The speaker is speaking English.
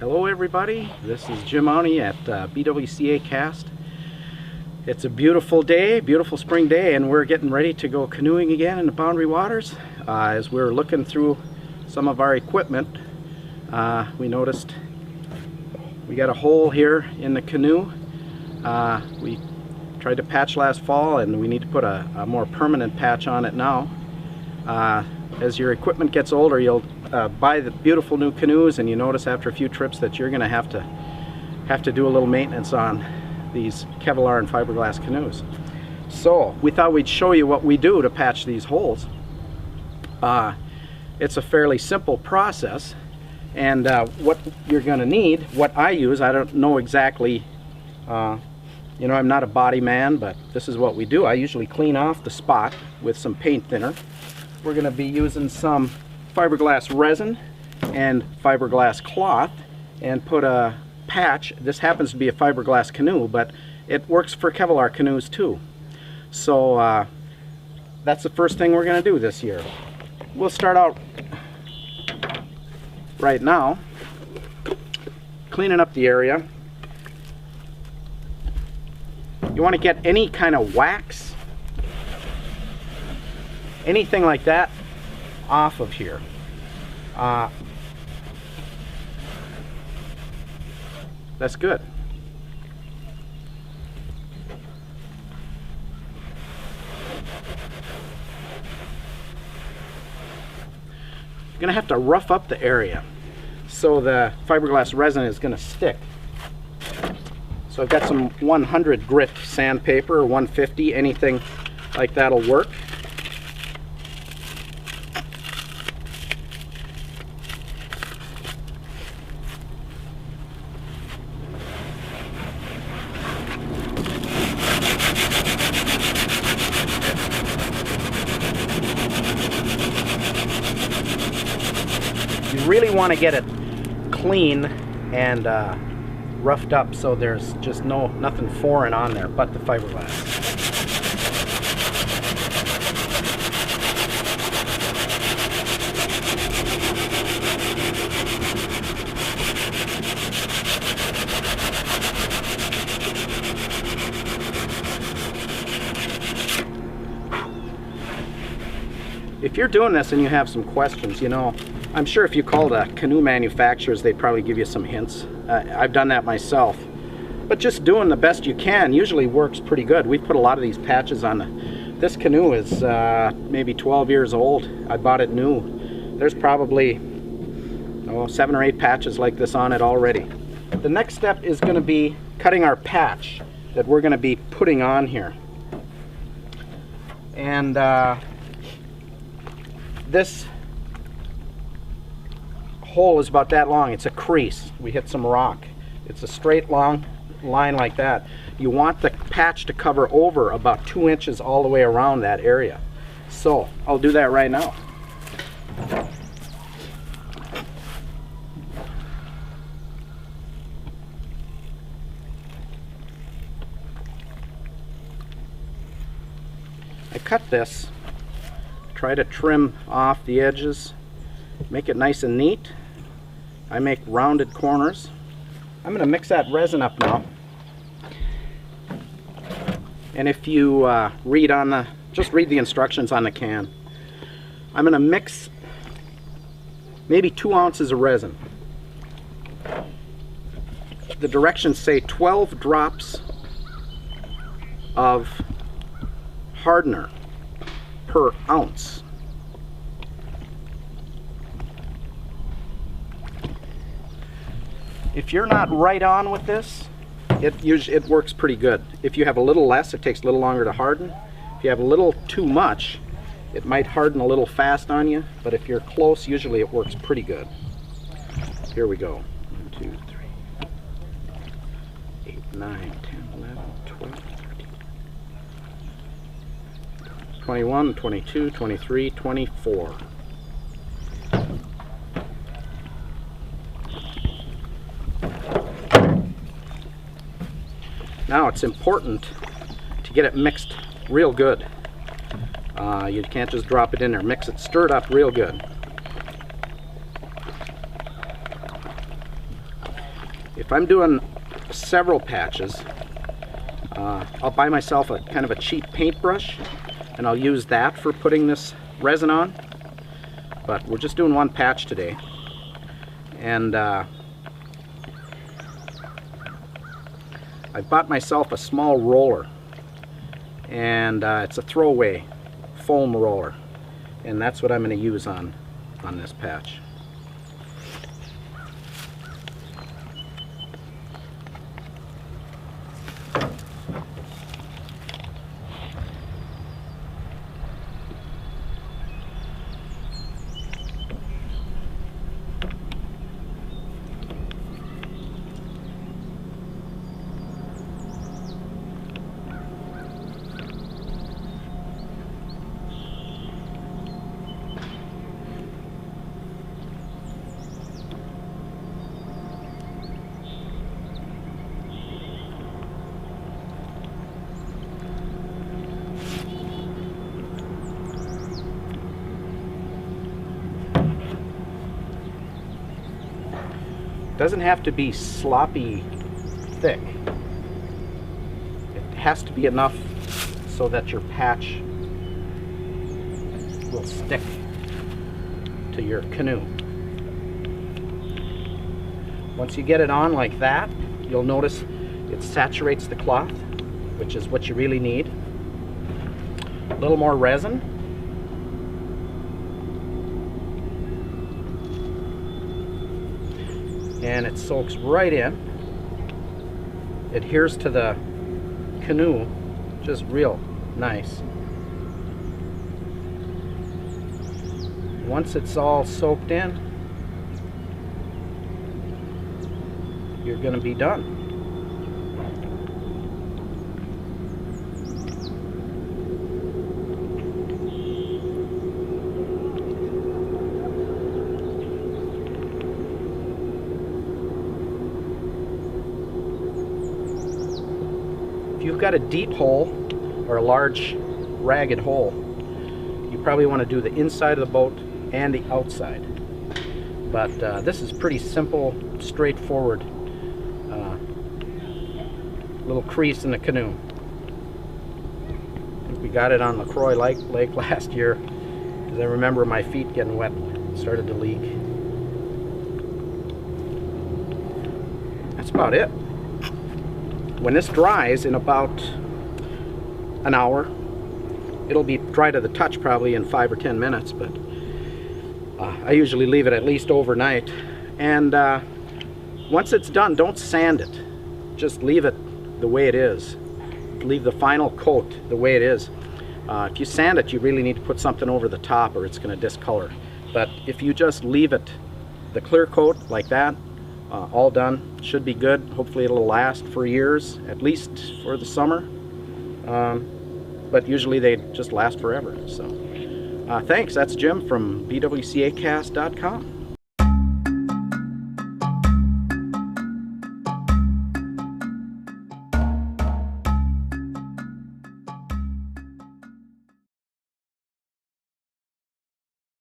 Hello everybody, this is Jim Mounty at BWCACAST. It's a beautiful day, beautiful spring day, and we're getting ready to go canoeing again in the Boundary Waters. As we're looking through some of our equipment, we noticed we got a hole here in the canoe. We tried to patch last fall and we need to put a more permanent patch on it now. As your equipment gets older, you'll buy the beautiful new canoes, and you notice after a few trips that you're going to have to do a little maintenance on these Kevlar and fiberglass canoes. So we thought we'd show you what we do to patch these holes. It's a fairly simple process, and what you're going to need, what I use, I don't know exactly, you know, I'm not a body man, but this is what we do. I usually clean off the spot with some paint thinner. We're going to be using some fiberglass resin and fiberglass cloth and put a patch. This happens to be a fiberglass canoe, but it works for Kevlar canoes too. So that's the first thing we're going to do this year. We'll start out right now cleaning up the area. You want to get any kind of wax, anything like that, off of here. That's good. You're going to have to rough up the area so the fiberglass resin is going to stick. So I've got some 100 grit sandpaper, or 150, anything like that'll work. You really want to get it clean and roughed up so there's just nothing foreign on there but the fiberglass. If you're doing this and you have some questions, you know, I'm sure if you call the canoe manufacturers, they'd probably give you some hints. I've done that myself. But just doing the best you can usually works pretty good. We've put a lot of these patches on. This canoe is maybe 12 years old. I bought it new. There's probably 7 or 8 patches like this on it already. The next step is going to be cutting our patch that we're going to be putting on here. And this hole is about that long. It's a crease. We hit some rock. It's a straight long line like that. You want the patch to cover over about 2 inches all the way around that area. So I'll do that right now. I cut this, try to trim off the edges, make it nice and neat. I make rounded corners. I'm going to mix that resin up now. And if you just read the instructions on the can. I'm going to mix maybe 2 ounces of resin. The directions say 12 drops of hardener per ounce. If you're not right on with this, it works pretty good. If you have a little less, it takes a little longer to harden. If you have a little too much, it might harden a little fast on you, but if you're close, usually it works pretty good. Here we go. 1, 2, 3, 8, 9, 10, 11, 12, 13, 21, 22, 23, 24. Now it's important to get it mixed real good. You can't just drop it in there. Mix it, stir it up real good. if I'm doing several patches, I'll buy myself a kind of a cheap paintbrush, and I'll use that for putting this resin on. But we're just doing one patch today, and I bought myself a small roller, and it's a throwaway foam roller, and that's what I'm going to use on this patch. Doesn't have to be sloppy thick. It has to be enough so that your patch will stick to your canoe. Once you get it on like that, you'll notice it saturates the cloth, which is what you really need. A little more resin. And it soaks right in, adheres to the canoe just real nice. Once it's all soaked in, you're going to be done. If you've got a deep hole or a large ragged hole, you probably want to do the inside of the boat and the outside. But this is pretty simple, straightforward little crease in the canoe. I think we got it on LaCroix Lake last year, because I remember my feet getting wet. It started to leak. That's about it. When this dries in about an hour, it'll be dry to the touch probably in 5 or 10 minutes, but I usually leave it at least overnight. And once it's done, don't sand it. Just leave it the way it is. Leave the final coat the way it is. If you sand it, you really need to put something over the top or it's going to discolor. But if you just leave it the clear coat like that, all done, should be good. Hopefully it'll last for years, at least for the summer. But usually they just last forever. So thanks. That's Jim from BWCACAST.com.